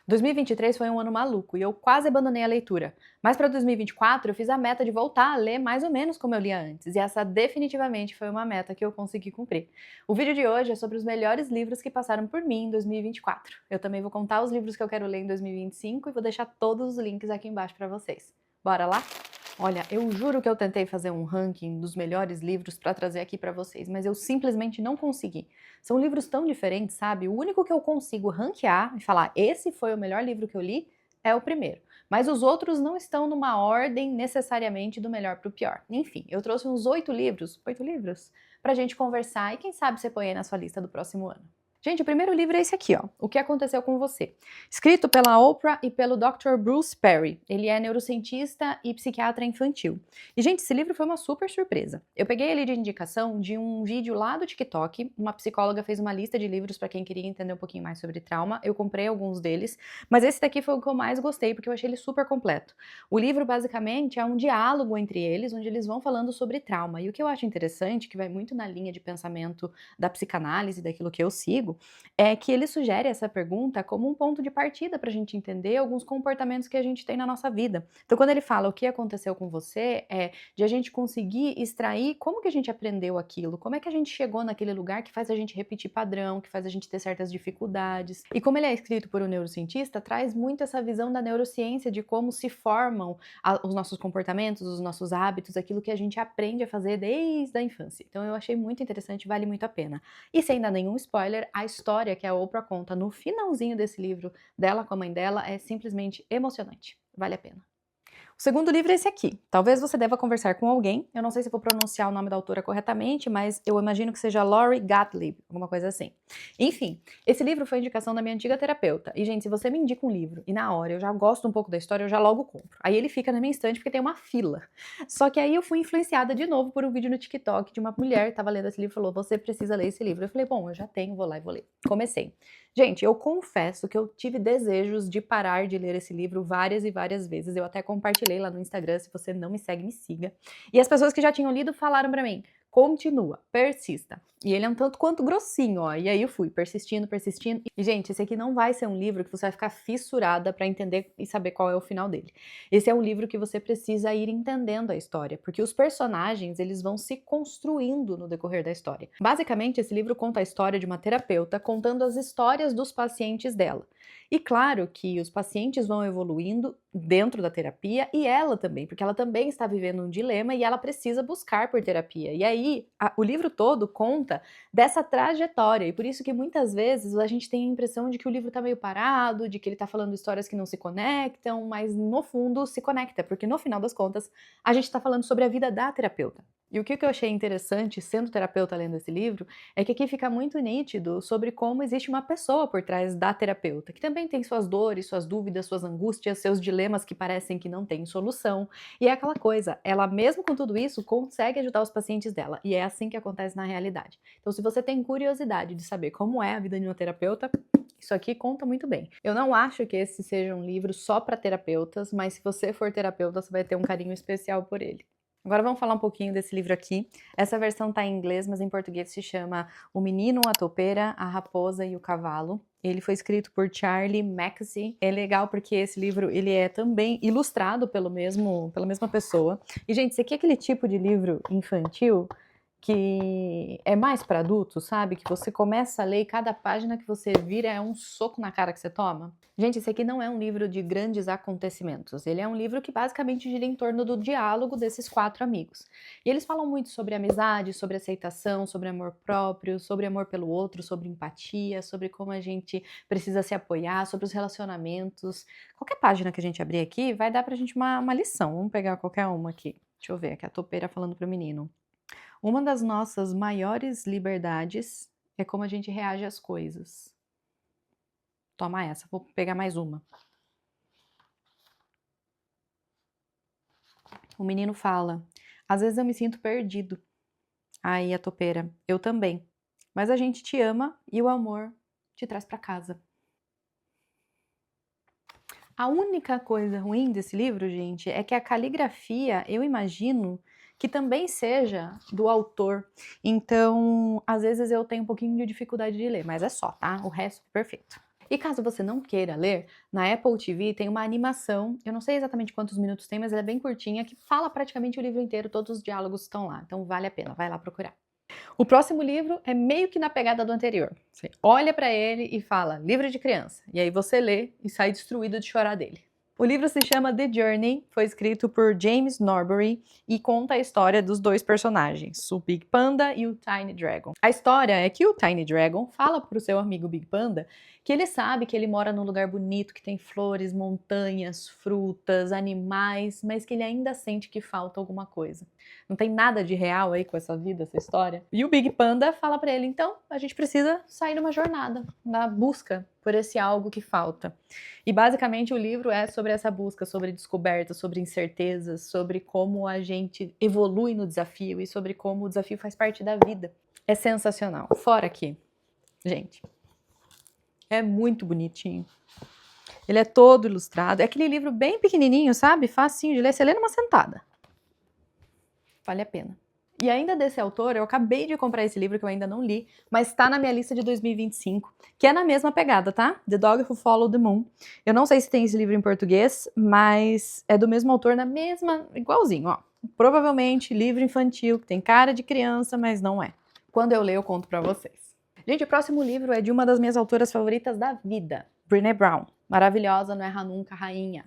2023 foi um ano maluco e eu quase abandonei a leitura. Mas para 2024 eu fiz a meta de voltar a ler mais ou menos como eu lia antes, e essa definitivamente foi uma meta que eu consegui cumprir. O vídeo de hoje é sobre os melhores livros que passaram por mim em 2024. Eu também vou contar os livros que eu quero ler em 2025 e vou deixar todos os links aqui embaixo para vocês. Bora lá? Olha, eu juro que eu tentei fazer um ranking dos melhores livros para trazer aqui para vocês, mas eu simplesmente não consegui. São livros tão diferentes, sabe? O único que eu consigo ranquear e falar, esse foi o melhor livro que eu li, é o primeiro. Mas os outros não estão numa ordem necessariamente do melhor para o pior. Enfim, eu trouxe uns 8 livros, pra gente conversar e quem sabe você põe aí na sua lista do próximo ano. Gente, o primeiro livro é esse aqui, ó, O que Aconteceu com Você. Escrito pela Oprah e pelo Dr. Bruce Perry. Ele é neurocientista e psiquiatra infantil. E, gente, esse livro foi uma super surpresa. Eu peguei ele de indicação de um vídeo lá do TikTok. Uma psicóloga fez uma lista de livros para quem queria entender um pouquinho mais sobre trauma. Eu comprei alguns deles, mas esse daqui foi o que eu mais gostei, porque eu achei ele super completo. O livro, basicamente, é um diálogo entre eles, onde eles vão falando sobre trauma. E o que eu acho interessante, que vai muito na linha de pensamento da psicanálise, daquilo que eu sigo, é que ele sugere essa pergunta como um ponto de partida para a gente entender alguns comportamentos que a gente tem na nossa vida. Então, quando ele fala o que aconteceu com você, é de a gente conseguir extrair como que a gente aprendeu aquilo, como é que a gente chegou naquele lugar que faz a gente repetir padrão, que faz a gente ter certas dificuldades. E como ele é escrito por um neurocientista, traz muito essa visão da neurociência de como se formam os nossos comportamentos, os nossos hábitos, aquilo que a gente aprende a fazer desde a infância. Então, eu achei muito interessante, vale muito a pena. E sem dar nenhum spoiler, a história que a Oprah conta no finalzinho desse livro, dela com a mãe dela, é simplesmente emocionante. Vale a pena. O segundo livro é esse aqui. Talvez você deva conversar com alguém. Eu não sei se vou pronunciar o nome da autora corretamente, mas eu imagino que seja Lori Gottlieb, alguma coisa assim. Enfim, esse livro foi indicação da minha antiga terapeuta. E, gente, se você me indica um livro e na hora eu já gosto um pouco da história, eu já logo compro. Aí ele fica na minha estante porque tem uma fila. Só que aí eu fui influenciada de novo por um vídeo no TikTok de uma mulher que estava lendo esse livro e falou: você precisa ler esse livro. Eu falei: bom, eu já tenho, vou lá e vou ler. Comecei. Gente, eu confesso que eu tive desejos de parar de ler esse livro várias e várias vezes. Eu até compartilhei lá no Instagram, se você não me segue, me siga. E as pessoas que já tinham lido falaram pra mim: continua, persista. E ele é um tanto quanto grossinho, ó. E aí eu fui persistindo, persistindo. E, gente, esse aqui não vai ser um livro que você vai ficar fissurada pra entender e saber qual é o final dele. Esse é um livro que você precisa ir entendendo a história, porque os personagens, eles vão se construindo no decorrer da história. Basicamente, esse livro conta a história de uma terapeuta contando as histórias dos pacientes dela. E claro que os pacientes vão evoluindo dentro da terapia e ela também, porque ela também está vivendo um dilema e ela precisa buscar por terapia. E aí, o livro todo conta dessa trajetória, e por isso que muitas vezes a gente tem a impressão de que o livro está meio parado, de que ele está falando histórias que não se conectam, mas no fundo se conecta, porque no final das contas a gente está falando sobre a vida da terapeuta. E o que eu achei interessante, sendo terapeuta lendo esse livro, é que aqui fica muito nítido sobre como existe uma pessoa por trás da terapeuta, que também tem suas dores, suas dúvidas, suas angústias, seus dilemas que parecem que não têm solução. E é aquela coisa, ela mesmo com tudo isso, consegue ajudar os pacientes dela. E é assim que acontece na realidade. Então, se você tem curiosidade de saber como é a vida de uma terapeuta, isso aqui conta muito bem. Eu não acho que esse seja um livro só para terapeutas, mas se você for terapeuta, você vai ter um carinho especial por ele. Agora vamos falar um pouquinho desse livro aqui. Essa versão tá em inglês, mas em português se chama O Menino, a Topeira, a Raposa e o Cavalo. Ele foi escrito por Charlie Mackesy. É legal porque esse livro ele é também ilustrado pela mesma pessoa. E, gente, esse aqui é aquele tipo de livro infantil que é mais para adultos, sabe? Que você começa a ler e cada página que você vira é um soco na cara que você toma. Gente, esse aqui não é um livro de grandes acontecimentos. Ele é um livro que basicamente gira em torno do diálogo desses 4 amigos. E eles falam muito sobre amizade, sobre aceitação, sobre amor próprio, sobre amor pelo outro, sobre empatia, sobre como a gente precisa se apoiar, sobre os relacionamentos. Qualquer página que a gente abrir aqui vai dar pra gente uma lição. Vamos pegar qualquer uma aqui. Deixa eu ver, aqui a topeira falando pro menino. Uma das nossas maiores liberdades é como a gente reage às coisas. Toma essa, vou pegar mais uma. O menino fala: às vezes eu me sinto perdido. Aí a topeira: eu também. Mas a gente te ama e o amor te traz pra casa. A única coisa ruim desse livro, gente, é que a caligrafia, eu imagino que também seja do autor. Então, às vezes eu tenho um pouquinho de dificuldade de ler, mas é só, tá? O resto, perfeito. E caso você não queira ler, na Apple TV tem uma animação, eu não sei exatamente quantos minutos tem, mas ela é bem curtinha, que fala praticamente o livro inteiro, todos os diálogos estão lá, então vale a pena, vai lá procurar. O próximo livro é meio que na pegada do anterior. Você olha para ele e fala, livro de criança, e aí você lê e sai destruído de chorar dele. O livro se chama The Journey, foi escrito por James Norbury e conta a história dos dois personagens, o Big Panda e o Tiny Dragon. A história é que o Tiny Dragon fala pro seu amigo Big Panda que ele sabe que ele mora num lugar bonito, que tem flores, montanhas, frutas, animais, mas que ele ainda sente que falta alguma coisa. Não tem nada de real aí com essa vida, essa história. E o Big Panda fala pra ele, então, a gente precisa sair numa jornada, na busca por esse algo que falta. E basicamente o livro é sobre essa busca, sobre descoberta, sobre incertezas, sobre como a gente evolui no desafio e sobre como o desafio faz parte da vida. É sensacional. Fora que, gente, é muito bonitinho. Ele é todo ilustrado. É aquele livro bem pequenininho, sabe? Facinho de ler. Você lê numa sentada. Vale a pena. E ainda desse autor, eu acabei de comprar esse livro que eu ainda não li, mas tá na minha lista de 2025, que é na mesma pegada, tá? The Dog Who Followed the Moon. Eu não sei se tem esse livro em português, mas é do mesmo autor, na mesma, igualzinho, ó. Provavelmente livro infantil, que tem cara de criança, mas não é. Quando eu ler, eu conto pra vocês. Gente, o próximo livro é de uma das minhas autoras favoritas da vida, Brené Brown. Maravilhosa, não erra nunca, rainha.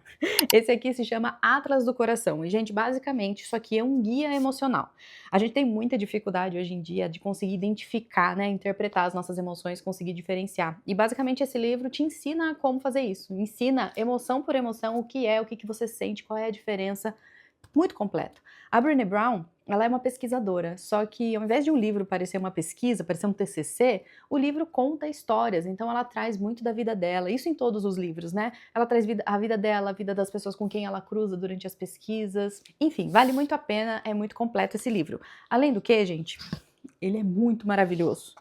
Esse aqui se chama Atlas do Coração. E, gente, basicamente, isso aqui é um guia emocional. A gente tem muita dificuldade hoje em dia de conseguir identificar, né, interpretar as nossas emoções, conseguir diferenciar. E, basicamente, esse livro te ensina como fazer isso. Ensina emoção por emoção, o que você sente, qual é a diferença. Muito completo. A Brené Brown, ela é uma pesquisadora, só que ao invés de um livro parecer uma pesquisa, parecer um TCC, o livro conta histórias, então ela traz muito da vida dela, isso em todos os livros, né? Ela traz a vida dela, a vida das pessoas com quem ela cruza durante as pesquisas, enfim, vale muito a pena, é muito completo esse livro. Além do que, gente, ele é muito maravilhoso.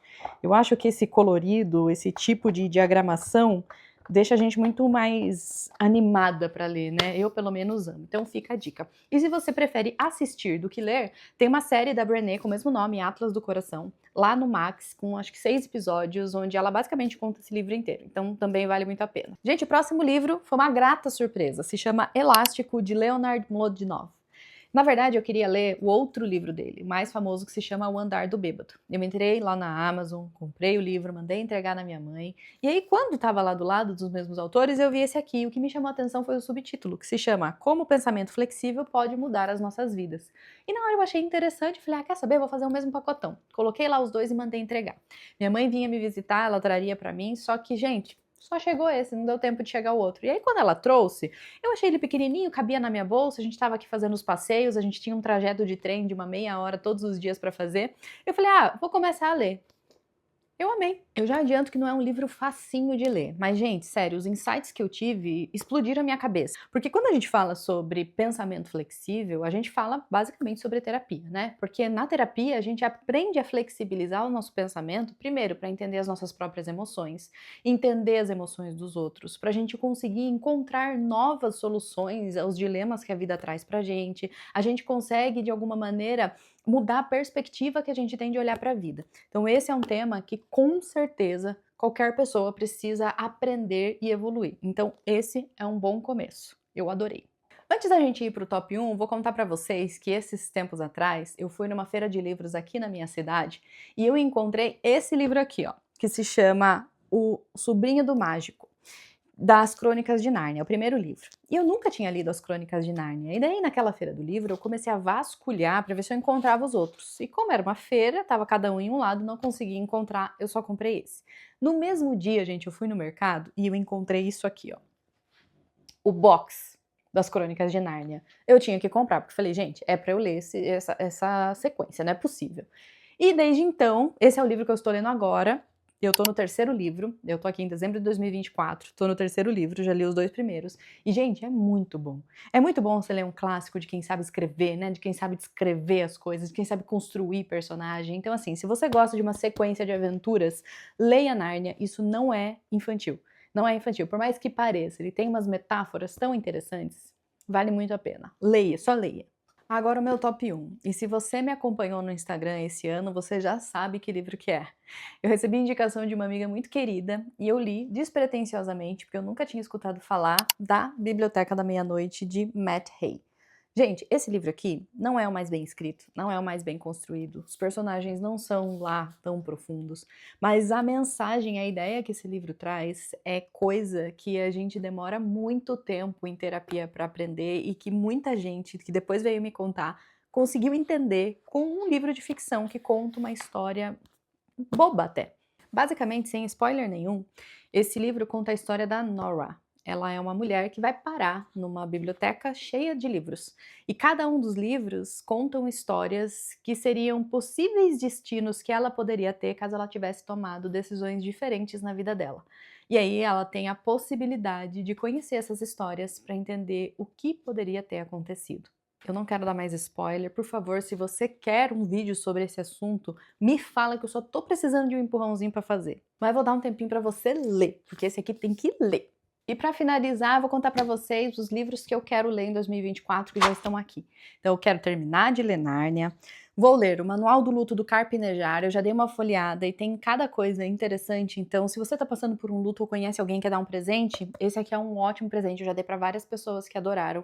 Eu acho que esse colorido, esse tipo de diagramação deixa a gente muito mais animada para ler, né? Eu, pelo menos, amo. Então, fica a dica. E se você prefere assistir do que ler, tem uma série da Brené com o mesmo nome, Atlas do Coração, lá no Max, com acho que 6 episódios, onde ela basicamente conta esse livro inteiro. Então, também vale muito a pena. Gente, o próximo livro foi uma grata surpresa. Se chama Elástico, de Leonard Mlodinow. Na verdade, eu queria ler o outro livro dele, mais famoso, que se chama O Andar do Bêbado. Eu entrei lá na Amazon, comprei o livro, mandei entregar na minha mãe. E aí, quando estava lá do lado dos mesmos autores, eu vi esse aqui. O que me chamou a atenção foi o subtítulo, que se chama Como o Pensamento Flexível Pode Mudar as Nossas Vidas. E na hora eu achei interessante, falei, quer saber? Vou fazer o mesmo pacotão. Coloquei lá os dois e mandei entregar. Minha mãe vinha me visitar, ela traria pra mim, só que, gente, só chegou esse, não deu tempo de chegar o outro. E aí, quando ela trouxe, eu achei ele pequenininho, cabia na minha bolsa, a gente estava aqui fazendo os passeios, a gente tinha um trajeto de trem de uma meia hora todos os dias para fazer. Eu falei, vou começar a ler. Eu amei. Eu já adianto que não é um livro facinho de ler, mas, gente, sério, os insights que eu tive explodiram a minha cabeça. Porque quando a gente fala sobre pensamento flexível, a gente fala basicamente sobre terapia, né? Porque na terapia a gente aprende a flexibilizar o nosso pensamento, primeiro, para entender as nossas próprias emoções, entender as emoções dos outros, para a gente conseguir encontrar novas soluções aos dilemas que a vida traz pra gente. A gente consegue, de alguma maneira, mudar a perspectiva que a gente tem de olhar para a vida. Então esse é um tema que com certeza qualquer pessoa precisa aprender e evoluir. Então esse é um bom começo. Eu adorei. Antes da gente ir para o top 1, vou contar para vocês que esses tempos atrás eu fui numa feira de livros aqui na minha cidade e eu encontrei esse livro aqui, ó, que se chama O Sobrinho do Mágico, das Crônicas de Nárnia, é o primeiro livro. E eu nunca tinha lido as Crônicas de Nárnia. E daí, naquela feira do livro, eu comecei a vasculhar para ver se eu encontrava os outros. E como era uma feira, tava cada um em um lado, não conseguia encontrar, eu só comprei esse. No mesmo dia, gente, eu fui no mercado e eu encontrei isso aqui, ó. O box das Crônicas de Nárnia. Eu tinha que comprar, porque falei, gente, é para eu ler essa sequência, não é possível. E desde então, esse é o livro que eu estou lendo agora. Eu tô no terceiro livro, eu tô aqui em dezembro de 2024, tô no terceiro livro, já li os 2 primeiros. E, gente, é muito bom. É muito bom você ler um clássico de quem sabe escrever, né? De quem sabe descrever as coisas, de quem sabe construir personagem. Então, assim, se você gosta de uma sequência de aventuras, leia Nárnia, isso não é infantil. Não é infantil, por mais que pareça, ele tem umas metáforas tão interessantes, vale muito a pena. Leia, só leia. Agora o meu top 1. E se você me acompanhou no Instagram esse ano, você já sabe que livro que é. Eu recebi indicação de uma amiga muito querida e eu li despretensiosamente, porque eu nunca tinha escutado falar da Biblioteca da Meia-Noite de Matt Haig. Gente, esse livro aqui não é o mais bem escrito, não é o mais bem construído, os personagens não são lá tão profundos, mas a mensagem, a ideia que esse livro traz é coisa que a gente demora muito tempo em terapia para aprender e que muita gente que depois veio me contar conseguiu entender com um livro de ficção que conta uma história boba até. Basicamente, sem spoiler nenhum, esse livro conta a história da Nora. Ela é uma mulher que vai parar numa biblioteca cheia de livros. E cada um dos livros contam histórias que seriam possíveis destinos que ela poderia ter caso ela tivesse tomado decisões diferentes na vida dela. E aí ela tem a possibilidade de conhecer essas histórias para entender o que poderia ter acontecido. Eu não quero dar mais spoiler, por favor, se você quer um vídeo sobre esse assunto, me fala que eu só tô precisando de um empurrãozinho para fazer. Mas eu vou dar um tempinho para você ler, porque esse aqui tem que ler. E para finalizar, eu vou contar para vocês os livros que eu quero ler em 2024 que já estão aqui. Então eu quero terminar de ler Nárnia, vou ler o Manual do Luto do Carpinejar, eu já dei uma folheada e tem cada coisa interessante, então se você tá passando por um luto ou conhece alguém que quer dar um presente, esse aqui é um ótimo presente, eu já dei para várias pessoas que adoraram.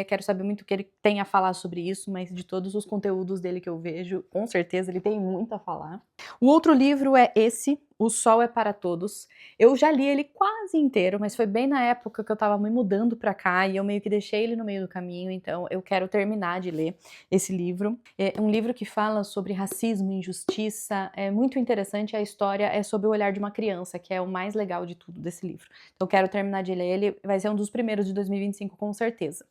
Quero saber muito o que ele tem a falar sobre isso, mas de todos os conteúdos dele que eu vejo, com certeza ele tem muito a falar. O outro livro é esse, O Sol é para Todos. Eu já li ele quase inteiro, mas foi bem na época que eu tava me mudando pra cá e eu meio que deixei ele no meio do caminho, então eu quero terminar de ler esse livro. É um livro que fala sobre racismo, injustiça, é muito interessante, a história é sobre o olhar de uma criança, que é o mais legal de tudo desse livro. Então eu quero terminar de ler ele, vai ser um dos primeiros de 2025 com certeza.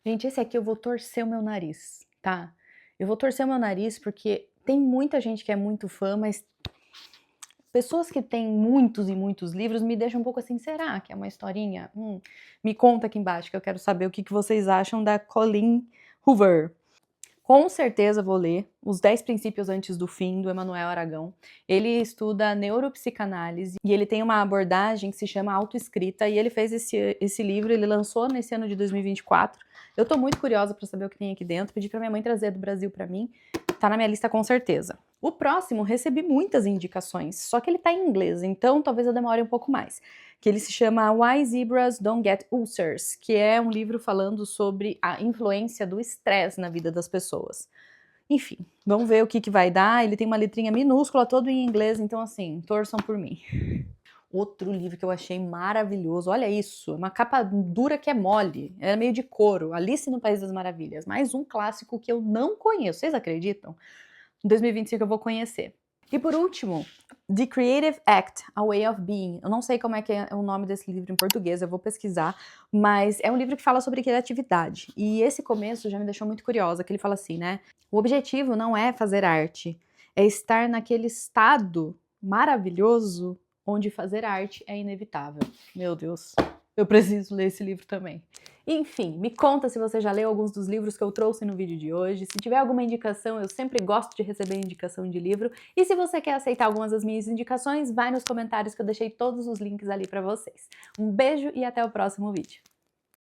Gente, esse aqui eu vou torcer o meu nariz, tá? Eu vou torcer o meu nariz porque tem muita gente que é muito fã, mas pessoas que têm muitos e muitos livros me deixam um pouco assim, será que é uma historinha? Me conta aqui embaixo que eu quero saber o que vocês acham da Colleen Hoover. Com certeza vou ler Os 10 Princípios Antes do Fim, do Emanuel Aragão. Ele estuda neuropsicanálise e ele tem uma abordagem que se chama autoescrita e ele fez esse livro, ele lançou nesse ano de 2024. Eu tô muito curiosa para saber o que tem aqui dentro, pedi pra minha mãe trazer do Brasil para mim, tá na minha lista com certeza. O próximo, recebi muitas indicações, só que ele tá em inglês, então talvez eu demore um pouco mais. Que ele se chama Why Zebras Don't Get Ulcers, que é um livro falando sobre a influência do estresse na vida das pessoas. Enfim, vamos ver o que vai dar. Ele tem uma letrinha minúscula, todo em inglês, então assim, torçam por mim. Outro livro que eu achei maravilhoso, olha isso, uma capa dura que é mole, é meio de couro, Alice no País das Maravilhas, mais um clássico que eu não conheço, vocês acreditam? Em 2025 eu vou conhecer. E por último, The Creative Act, A Way of Being. Eu não sei como é que é o nome desse livro em português, eu vou pesquisar, mas é um livro que fala sobre criatividade. E esse começo já me deixou muito curiosa, que ele fala assim, né? O objetivo não é fazer arte, é estar naquele estado maravilhoso onde fazer arte é inevitável. Meu Deus, eu preciso ler esse livro também. Enfim, me conta se você já leu alguns dos livros que eu trouxe no vídeo de hoje. Se tiver alguma indicação, eu sempre gosto de receber indicação de livro. E se você quer aceitar algumas das minhas indicações, vai nos comentários que eu deixei todos os links ali para vocês. Um beijo e até o próximo vídeo.